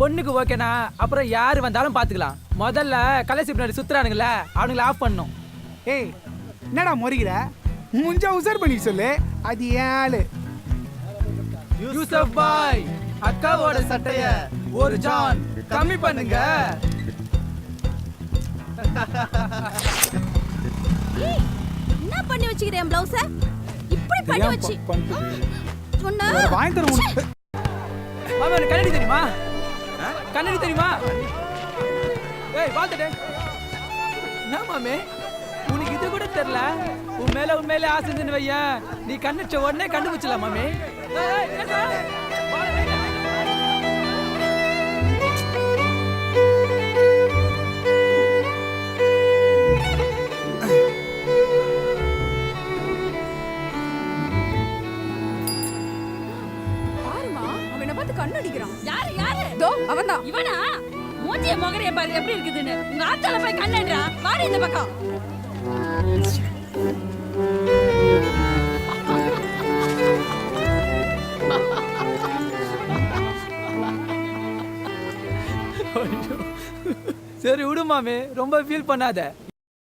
பொண்ணுக்கு ஓகேனா அப்புறம் யாரு வந்தாலும் பாத்துக்கலாம். முதல்ல கலைசி பின்னாடி சுத்துறானுங்கள அவனுங்களை ஆஃப் பண்ணும். ஏய் என்னடா முறைகிற? முஞ்சா உசார் பண்ணி சொல்லு. அது ஏழு யூசப் பாய் அக்காவோட சட்டைய ஒரு ஜான் கம்மி பண்ணுங்க. என்ன பண்ணி வச்சிக்கிறேன் ப்ளவுஸ? இப்படி பண்ணி வச்சி சொன்னா வாங்கி தர உனக்கு. மாமே உனக்கு கண்ணாடி தெரியுமா? கண்ணாடி தெரியுமா? ஏய் பாத்துடே. என்ன மாமே உனக்கு இது கூட தெரியல? உன் மேல உண்மையிலே ஆசை இருந்துன்னு வையேன், நீ கண்ணுச்ச உடனே கண்டுபிடிச்சலாம் மாமே. பாருமா அவன் என்ன பார்த்து கண்ணு அடிக்கிறான். யாரு யாரு? தோ அவன்தான். இவனா? மூஞ்சிய முகரைய பாரு எப்படி இருக்குதுன்னு. உங்க ஆத்தால போய் கண்ணன்றா. வாடி இந்த பக்கம். சரி விடு மாமே, ரொம்ப ஃபீல் பண்ணாத.